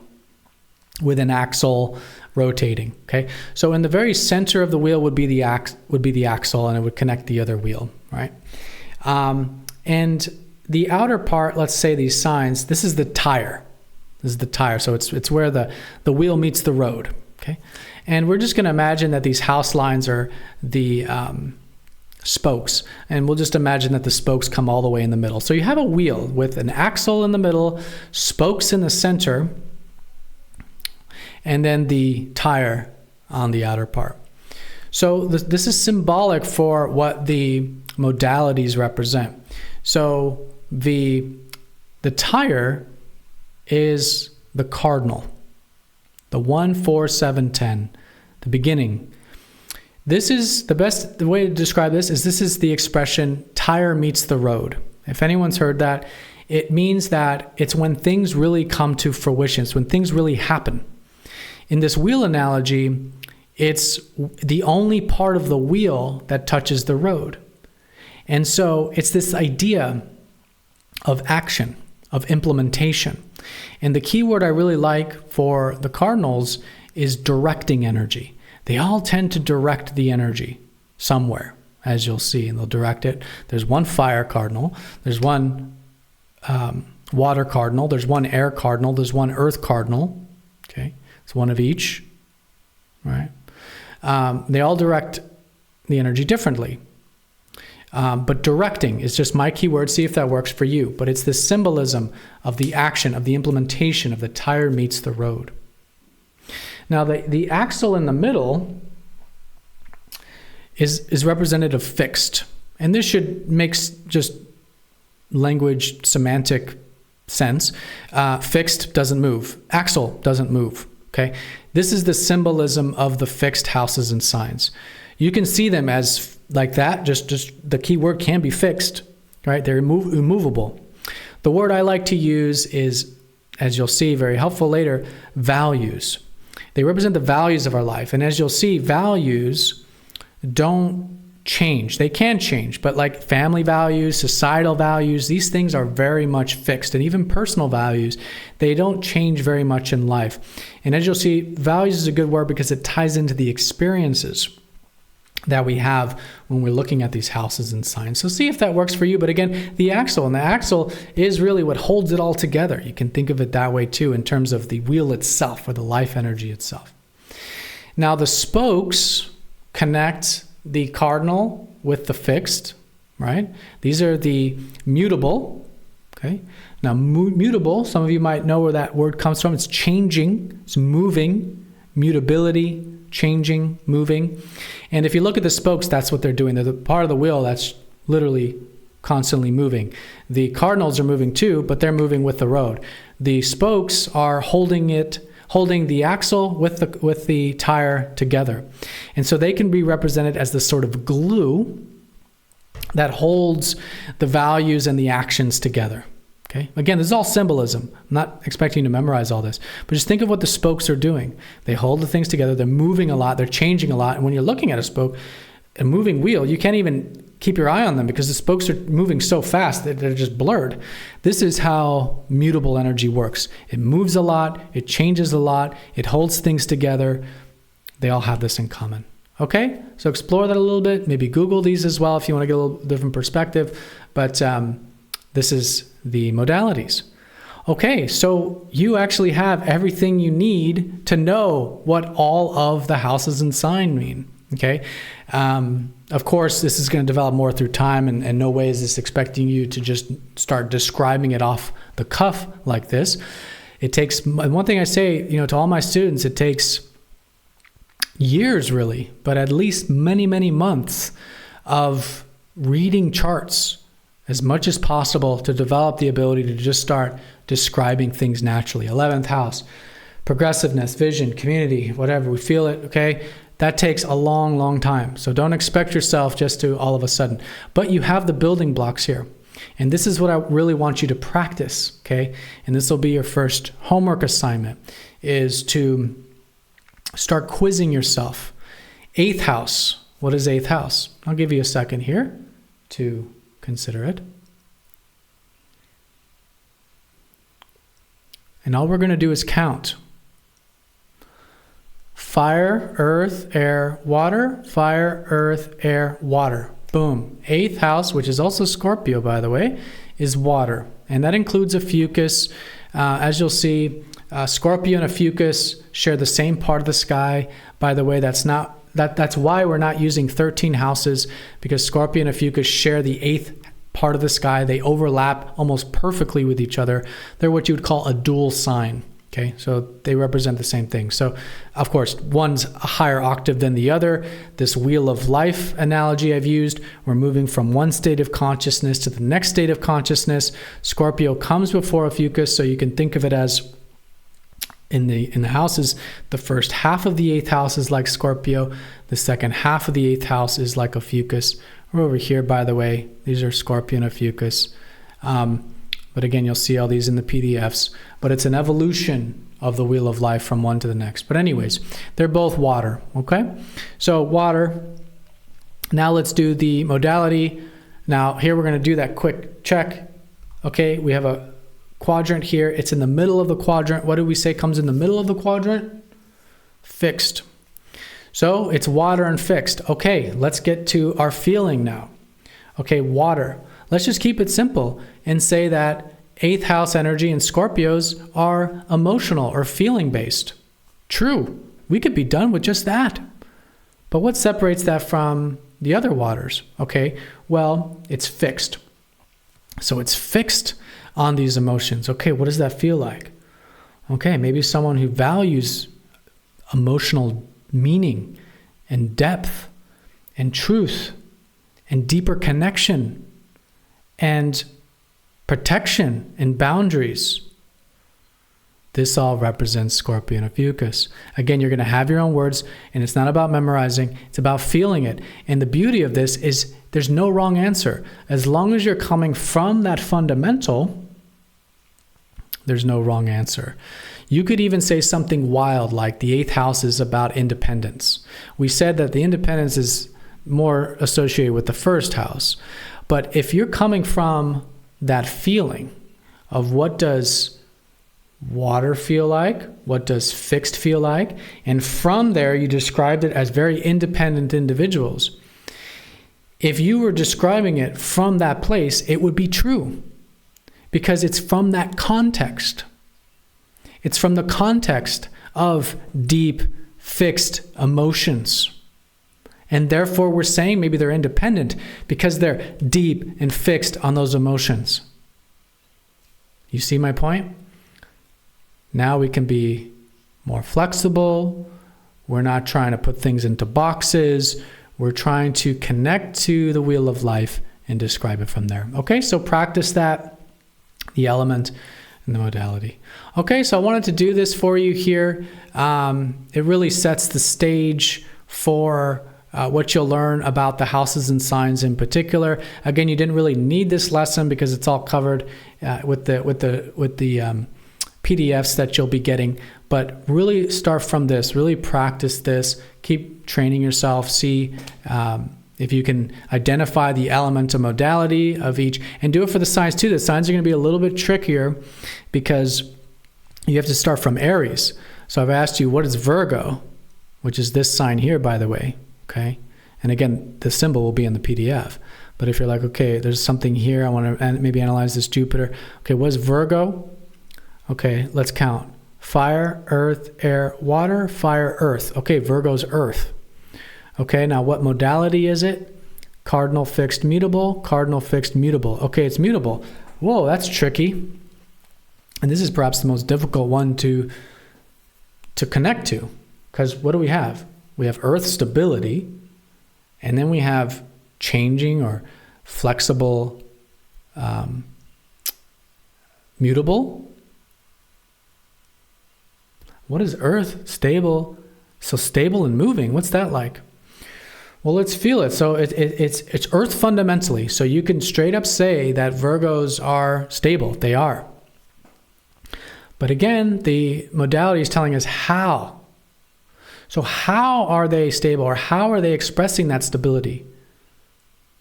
with an axle rotating, okay? So in the very center of the wheel would be the axle, and it would connect the other wheel, right? And the outer part, let's say these signs, this is the tire. This is the tire. So it's where the wheel meets the road, okay? And we're just going to imagine that these house lines are the spokes. And we'll just imagine that the spokes come all the way in the middle. So you have a wheel with an axle in the middle, spokes in the center, and then the tire on the outer part. So this is symbolic for what the modalities represent. So the tire is the cardinal, the 1, 4, 7, 10, the beginning. This is the way to describe this is the expression tire meets the road. If anyone's heard that, it means that it's when things really come to fruition. It's when things really happen. In this wheel analogy, it's the only part of the wheel that touches the road. And so it's this idea of action, of implementation. And the key word I really like for the cardinals is directing energy. They all tend to direct the energy somewhere, as you'll see, and they'll direct it. There's one fire cardinal, there's one water cardinal, there's one air cardinal, there's one earth cardinal. Okay, it's one of each, right? They all direct the energy differently. But directing is just my key word. See if that works for you. But it's the symbolism of the action, of the implementation of the tire meets the road. Now, the axle in the middle is representative fixed. And this should make just language semantic sense. Fixed doesn't move. Axle doesn't move. Okay? This is the symbolism of the fixed houses and signs. You can see them as like that. Just the key word can be fixed, right? They're immovable. The word I like to use is, as you'll see, very helpful later, values. They represent the values of our life. And as you'll see, values don't change. They can change, but like family values, societal values, these things are very much fixed. And even personal values, they don't change very much in life. And as you'll see, values is a good word because it ties into the experiences that we have when we're looking at these houses and signs. So see if that works for you. But again, the axle is really what holds it all together. You can think of it that way too, in terms of the wheel itself or the life energy itself. Now the spokes connect the cardinal with the fixed, right? These are the mutable, okay? Now mutable, some of you might know where that word comes from. It's changing, it's moving, mutability, changing, moving. And if you look at the spokes, that's what they're doing. They're the part of the wheel that's literally constantly moving. The cardinals are moving too, but they're moving with the road. The spokes are holding the axle with the tire together. And so they can be represented as the sort of glue that holds the values and the actions together. Okay. Again, this is all symbolism. I'm not expecting you to memorize all this, but just think of what the spokes are doing. They hold the things together. They're moving a lot. They're changing a lot. And when you're looking at a spoke, a moving wheel, you can't even keep your eye on them because the spokes are moving so fast that they're just blurred. This is how mutable energy works. It moves a lot. It changes a lot. It holds things together. They all have this in common. Okay. So explore that a little bit. Maybe Google these as well if you want to get a little different perspective. But this is the modalities. Okay, so you actually have everything you need to know what all of the houses and sign mean. Okay, of course, this is going to develop more through time, and no way is this expecting you to just start describing it off the cuff like this. It takes, one thing I say, to all my students, it takes years really, but at least many, many months of reading charts as much as possible to develop the ability to just start describing things naturally. 11th house, progressiveness, vision, community, whatever, we feel it, okay? That takes a long, long time. So don't expect yourself just to all of a sudden. But you have the building blocks here. And this is what I really want you to practice, okay? And this will be your first homework assignment, is to start quizzing yourself. 8th house, what is 8th house? I'll give you a second here to consider it. And all we're going to do is count. Fire, earth, air, water. Fire, earth, air, water. Boom. 8th house, which is also Scorpio, by the way, is water. And that includes a fucus. As you'll see, Scorpio and a fucus share the same part of the sky. By the way, that's why we're not using 13 houses, because Scorpio and a fucus share the 8th part of the sky. They overlap almost perfectly with each other. They're what you would call a dual sign. Okay, so they represent the same thing. So, of course, one's a higher octave than the other. This wheel of life analogy I've used, we're moving from one state of consciousness to the next state of consciousness. Scorpio comes before a fucus, so you can think of it as in the houses. The first half of the 8th house is like Scorpio. The second half of the 8th house is like Ophiuchus. We're over here, by the way. These are Scorpio and Ophiuchus. But again, you'll see all these in the PDFs. But it's an evolution of the wheel of life from one to the next. But anyways, they're both water, okay? So water. Now let's do the modality. Now here we're going to do that quick check. Okay, we have a quadrant here. It's in the middle of the quadrant. What do we say comes in the middle of the quadrant? Fixed. So it's water and fixed. Okay, let's get to our feeling now. Okay, water. Let's just keep it simple and say that 8th house energy and Scorpios are emotional or feeling based. True. We could be done with just that. But what separates that from the other waters? Okay, well, it's fixed. So it's fixed on these emotions. Okay, what does that feel like? Okay, maybe someone who values emotional meaning and depth and truth and deeper connection and protection and boundaries. This all represents Scorpio and Ophiuchus. Again, you're going to have your own words, and it's not about memorizing. It's about feeling it. And the beauty of this is there's no wrong answer. As long as you're coming from that fundamental, there's no wrong answer. You could even say something wild like the 8th house is about independence. We said that the independence is more associated with the 1st house. But if you're coming from that feeling of what does water feel like, what does fixed feel like, and from there you described it as very independent individuals. If you were describing it from that place, it would be true because it's from that context. It's from the context of deep, fixed emotions. And therefore, we're saying maybe they're independent because they're deep and fixed on those emotions. You see my point? Now we can be more flexible. We're not trying to put things into boxes. We're trying to connect to the wheel of life and describe it from there. Okay, so practice that, the element and the modality. Okay, so I wanted to do this for you here. It really sets the stage for what you'll learn about the houses and signs in particular. Again, you didn't really need this lesson because it's all covered with the PDFs that you'll be getting. But really start from this. Really practice this. Keep training yourself. See if you can identify the element of modality of each, and do it for the signs too. The signs are going to be a little bit trickier because you have to start from Aries. So I've asked you, what is Virgo, which is this sign here, by the way. Okay, and again, the symbol will be in the PDF. But if you're like, okay, there's something here, I want to maybe analyze this Jupiter. Okay, what is Virgo? Okay, let's count. Fire, earth, air, water, fire, earth. Okay, Virgo's earth. Okay, now what modality is it? Cardinal, fixed, mutable, cardinal, fixed, mutable. Okay, it's mutable. Whoa, that's tricky. And this is perhaps the most difficult one to connect to. Because what do we have? We have earth stability, and then we have changing or flexible, mutable. What is earth stable? So stable and moving, what's that like? Well, let's feel it. So it's earth fundamentally. So you can straight up say that Virgos are stable. They are. But again, the modality is telling us how. So how are they stable, or how are they expressing that stability?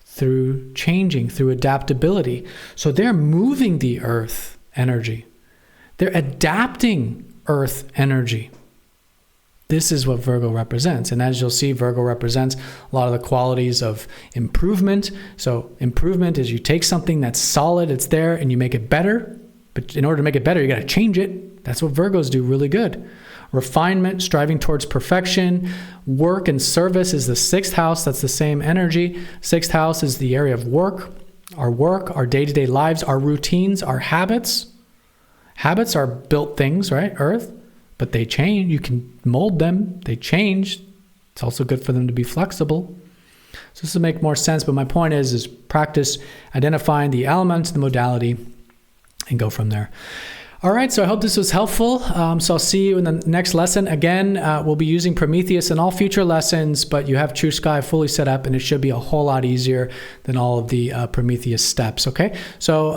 Through changing, through adaptability. So they're moving the earth energy. They're adapting earth energy. This is what Virgo represents. And as you'll see, Virgo represents a lot of the qualities of improvement. So improvement is you take something that's solid, it's there, and you make it better. But in order to make it better, you got to change it. That's what Virgos do really good. Refinement, striving towards perfection. Work and service is the 6th house. That's the same energy. 6th house is the area of work, our day-to-day lives, our routines, our habits. Habits are built things, right? Earth. But they change. You can mold them. They change. It's also good for them to be flexible. So this will make more sense. But my point is practice identifying the elements, the modality, and go from there. All right, so I hope this was helpful. So I'll see you in the next lesson. Again, we'll be using Prometheus in all future lessons, but you have True Sky fully set up, and it should be a whole lot easier than all of the Prometheus steps, okay? So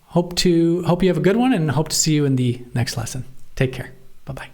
hope you have a good one, and hope to see you in the next lesson. Take care. Bye-bye.